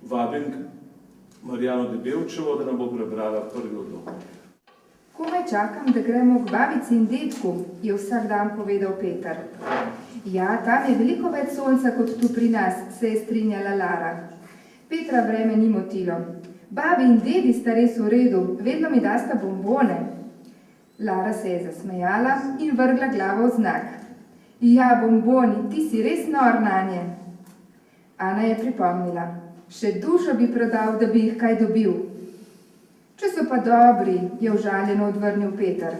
vabim Marijano Debevčevo, da nam bo prebrala prvi odlomek. Komaj čakam, da gremo k babici in dedku, je vsak dan povedal Peter. Ja, tam je veliko več sonca kot tu pri nas, se je strinjala Lara. Petra vreme ni motilo. Babi in dedi sta res v redu, vedno mi dasta bombone. Lara se je zasmejala in vrgla glavo v znak. Ja, bomboni, ti si res nor nanje. Ana je pripomnila. Še dušo bi prodal, da bi jih kaj dobil. Če so pa dobri, je užaljeno odvrnil Peter.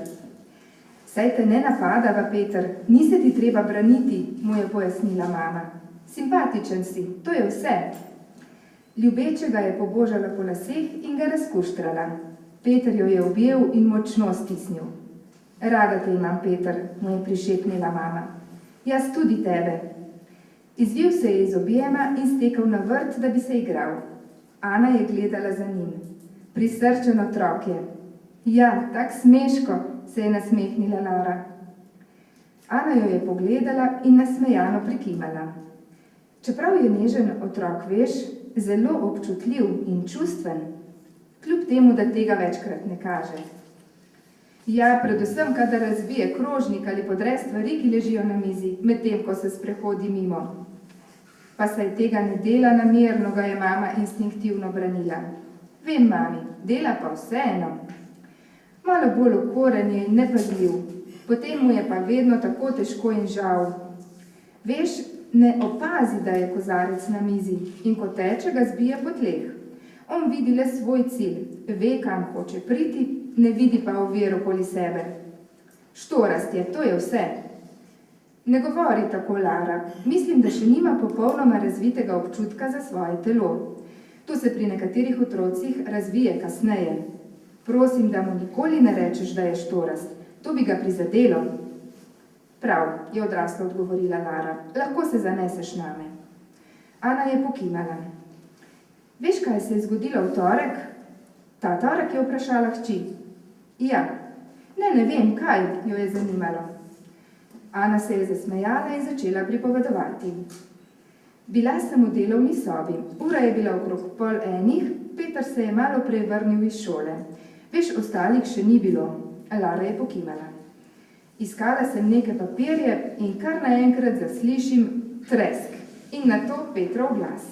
Saj te ne napadava, Peter, ni se ti treba braniti, mu je pojasnila mama. Simpatičen si, to je vse. Ljubeče ga je pobožala po laseh in ga razkuštrala. Peter jo je objel in močno stisnil. Rada te imam, Peter, mu je prišepnila mama. Jaz tudi tebe. Izvil se je iz objema in stekel na vrt, da bi se igral. Ana je gledala za njim. Prisrčen otrok je. Ja, tak smeško, se je nasmehnila Lara. Ana jo je pogledala in nasmejano prikimala. Čeprav je nežen otrok, veš, zelo občutljiv in čustven, kljub temu, da tega večkrat ne kaže. Ja, predvsem, kadar razbije krožnik ali podre stvari, ki ležijo na mizi, medtem ko se sprehodi mimo. Pa saj tega ne dela namerno, ga je mama instinktivno branila. Vem, mami, dela pa vseeno. Malo bolj okoren je in nepazljiv, potem mu je pa vedno tako težko in žal. Veš, ne opazi, da je kozarec na mizi in ko teče, ga zbije po tleh. On vidi le svoj cilj, ve, kam hoče priti, ne vidi pa ovir okoli sebe. Štorast je, to je vse. Ne govori tako, Lara. Mislim, da še nima popolnoma razvitega občutka za svoje telo. To se pri nekaterih otrocih razvije kasneje. Prosim, da mu nikoli ne rečeš, da je štorast. To bi ga prizadelo. Prav, je odrasla odgovorila Lara. Lahko se zaneseš name. Ana je pokimala. Veš, kaj se je zgodilo v torek? Ta torek je vprašala hči. Ja. Ne vem, kaj jo je zanimalo. Ana se je zasmejala in začela pripovedovati. Bila sem v delovni sobi. Ura je bila okrog 10:30, Peter se je malo prej vrnil iz šole. Veš, ostalih še ni bilo. Lara je pokimala. Iskala sem neke papirje in kar naenkrat zaslišim tresk in nato Petrov glas.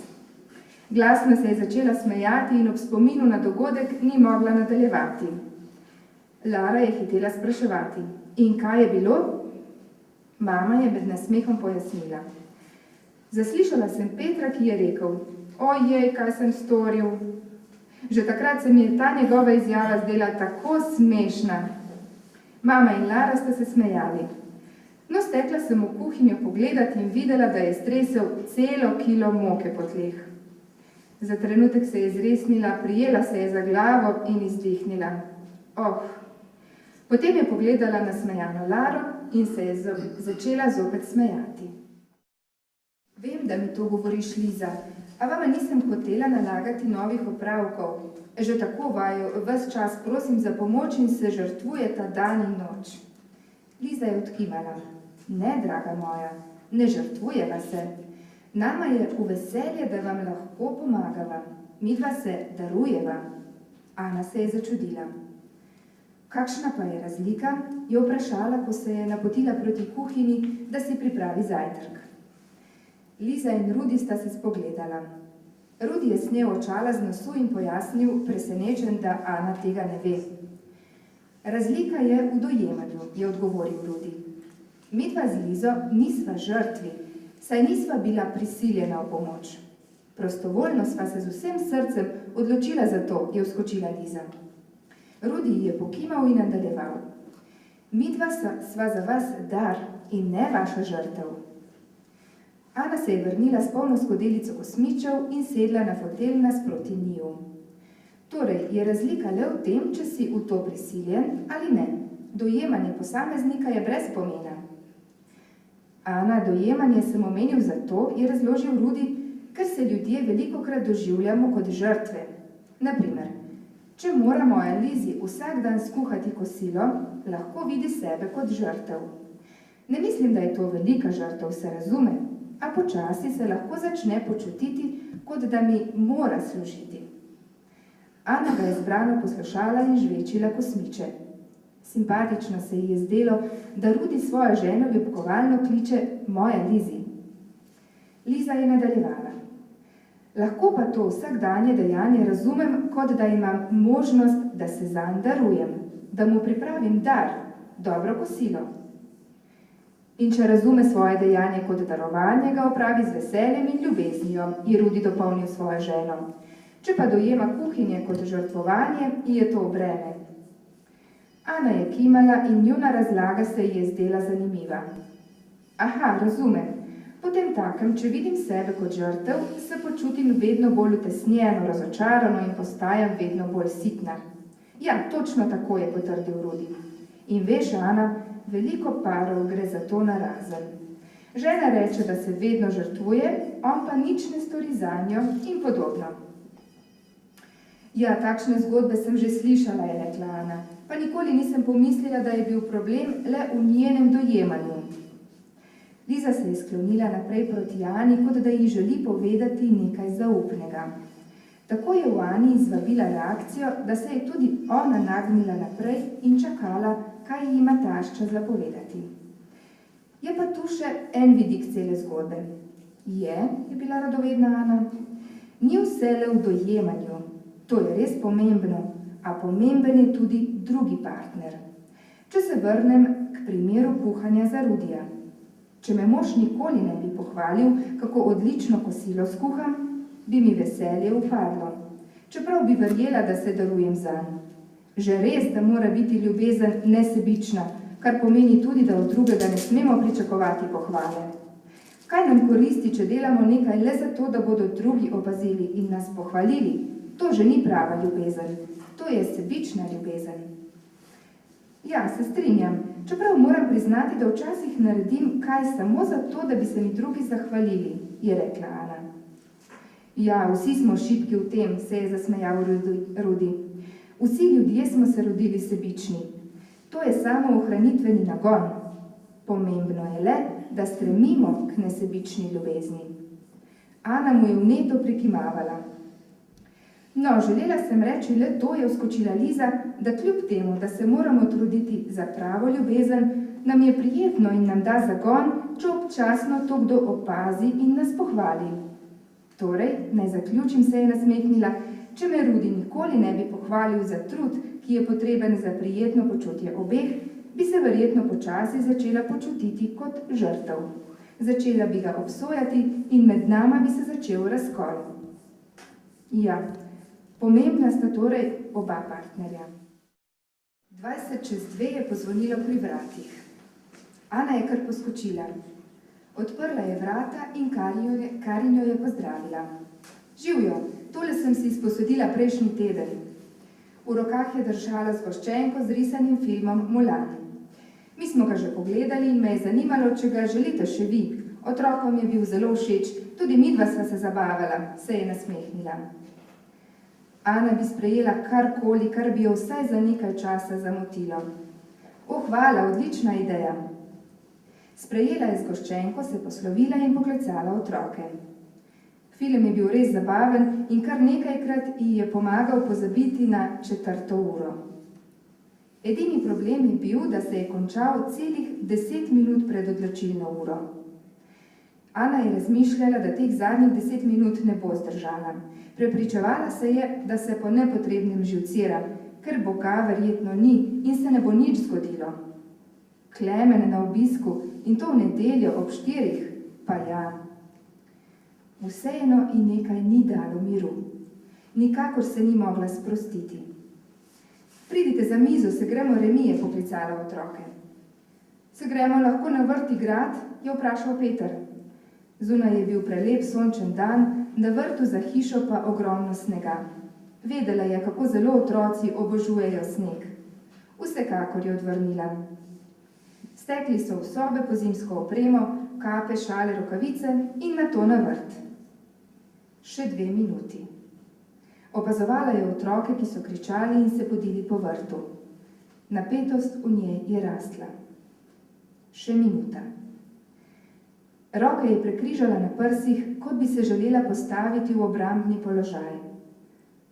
Glasno se je začela smejati in ob spominu na dogodek ni mogla nadaljevati. Lara je hitela spraševati. In kaj je bilo? Mama je med nasmehom pojasnila. Zaslišala sem Petra, ki je rekel, ojej, kaj sem storil. Že takrat se mi je ta njegova izjava zdela tako smešna. Mama in Lara sta se smejali. No, stekla sem v kuhinjo pogledati in videla, da je stresel celo kilo moke po tleh. Za trenutek se je zresnila, prijela se je za glavo in izdihnila. Oh! Potem je pogledala na smejano Laro in se je začela zopet smejati. Vem, da mi to govoriš, Liza, a vama nisem hotela nalagati novih opravkov. Že tako vaju ves čas prosim za pomoč in se žrtvujeta dan in noč. Liza je odkimala. Ne, draga moja, ne žrtvujeva se. Nama je v veselje, da vam lahko pomagava. Midva se darujeva. Ana se je začudila. Kakšna pa je razlika, je vprašala, ko se je napotila proti kuhinji, da si pripravi zajtrk. Liza in Rudi sta se spogledala. Rudi je snel očala z nosu in pojasnil, presenečen, da Ana tega ne ve. Razlika je v dojemanju, je odgovoril Rudi. Midva z Lizo nisva žrtvi, saj nisva bila prisiljena v pomoč. Prostovoljno sva se z vsem srcem odločila za to, je vskočila Liza. Rudi je pokimal in nadaljeval. Midva sva za vas dar in ne vaša žrtev. Ana se je vrnila s polno skodelico kosmičev in sedla na fotelj nasproti njiju. Torej, je razlika le v tem, če si v to prisiljen ali ne. Dojemanje posameznika je brez pomena. Ana, dojemanje sem omenil zato, je razložil Rudi, ker se ljudje velikokrat doživljamo kot žrtve. Naprimer, če mora moja Lizi vsak dan skuhati kosilo, lahko vidi sebe kot žrtev. Ne mislim, da je to velika žrtev, se razume, a počasi se lahko začne počutiti, kot da mi mora služiti. Ana ga je zbrano poslušala in žvečila kosmiče. Simpatično se ji je zdelo, da Rudi svojo ženo ljubkovalno kliče moja Lizi. Liza je nadaljevala. Lahko pa to vsakdanje dejanje razumem, kot da imam možnost, da se zanj darujem, da mu pripravim dar, dobro kosilo. In če razume svoje dejanje kot darovanje, ga opravi z veseljem in ljubeznijo, je Rudi dopolnil svojo ženo. Če pa dojema kuhinje kot žrtvovanje, je to breme. Ana je kimala in njuna razlaga se ji je zdela zanimiva. Aha, razumem. Potem takem, če vidim sebe kot žrtev, se počutim vedno bolj utesnjeno, razočarano in postajam vedno bolj sitna. Ja, točno tako je potrdil Rudi. In veš, Ana, veliko parov gre za to narazen. Žena reče, da se vedno žrtvuje, on pa nič ne stori zanjo in podobno. Ja, takšne zgodbe sem že slišala, je rekla Ana, pa nikoli nisem pomislila, da je bil problem le v njenem dojemanju. Liza se je sklonila naprej proti Ani, kot da ji želi povedati nekaj zaupnega. Tako je v Ani izvabila reakcijo, da se je tudi ona nagnila naprej in čakala, kaj ji ima tašča zapovedati. Je pa tu še en vidik cele zgodbe. Je bila radovedna Ana. Ni vse le v dojemanju. To je res pomembno, a pomemben je tudi drugi partner. Če se vrnem k primeru kuhanja za Rudija. Če me mož nikoli ne bi pohvalil, kako odlično kosilo skuham, bi mi veselje upadlo. Čeprav bi verjela, da se darujem zanj. Že res, da mora biti ljubezen nesebična, kar pomeni tudi, da od drugega ne smemo pričakovati pohvale. Kaj nam koristi, če delamo nekaj le zato, da bodo drugi opazili in nas pohvalili? To že ni prava ljubezen. To je sebična ljubezen. Ja, se strinjam. Čeprav moram priznati, da včasih naredim kaj samo zato, da bi se mi drugi zahvalili, je rekla Ana. Ja, vsi smo šibki v tem, se je zasmejal Rudi. Vsi ljudje smo se rodili sebični. To je samo ohranitveni nagon. Pomembno je le, da stremimo k nesebični ljubezni. Ana mu je vneto prikimavala. No, želela sem reči le to, je vskočila Liza, da kljub temu, da se moramo truditi za pravo ljubezen, nam je prijetno in nam da zagon, če občasno to kdo opazi in nas pohvali. Torej, naj zaključim, se je nasmehnila, če me Rudi nikoli ne bi pohvalil za trud, ki je potreben za prijetno počutje obeh, bi se verjetno počasi začela počutiti kot žrtev. Začela bi ga obsojati in med nama bi se začel razkol. Ja, pomembna sta torej oba partnerja. 2:20 je pozvonilo pri vratih. Ana je kar poskočila. Odprla je vrata in Karinjo je pozdravila. Živjo, tole sem si izposodila prejšnji teden. V rokah je držala zgoščenko z risanim filmom Mulan. Mi smo ga že pogledali in me je zanimalo, če ga želite še vi. Otrokom je bil zelo všeč, tudi midva sva se zabavala, se je nasmehnila. Ana bi sprejela karkoli, kar bi jo vsaj za nekaj časa zamotilo. O, hvala, odlična ideja. Sprejela je zgoščenko, se poslovila in poklicala otroke. Film je bil res zabaven in kar nekajkrat ji je pomagal pozabiti na 4. uro. Edini problem je bil, da se je končal celih 10 minut pred odločilno uro. Ana je razmišljala, da teh zadnjih 10 minut ne bo zdržala. Prepričevala se je, da se po nepotrebnem živcira, ker Boga verjetno ni in se ne bo nič zgodilo. Klemen na obisku in to v nedeljo ob 4, pa ja. Vseeno ji nekaj ni dalo miru. Nikakor se ni mogla sprostiti. Pridite za mizo, se gremo remi, je poklicala otroke. Se gremo lahko na vrt igrat, je vprašal Peter. Zunaj je bil prelep sončen dan, na vrtu za hišo pa ogromno snega. Vedela je, kako zelo otroci obožujejo sneg. Vsekakor je odvrnila. Stekli so v sobe po zimsko opremo, kape, šale, rokavice in nato na vrt. Še 2 minuti. Opazovala je otroke, ki so kričali in se podili po vrtu. Napetost v njej je rastla. Še minuta. Roke je prekrižala na prsih, kot bi se želela postaviti v obrambni položaj.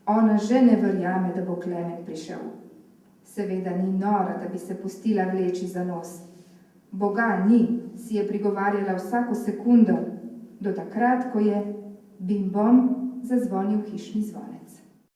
Ona že ne verjame, da bo Klemen prišel. Seveda ni nora, da bi se pustila vleči za nos. Boga ni, si je prigovarjala vsako sekundo, do takrat, ko je bim bom zazvonil hišni zvonec.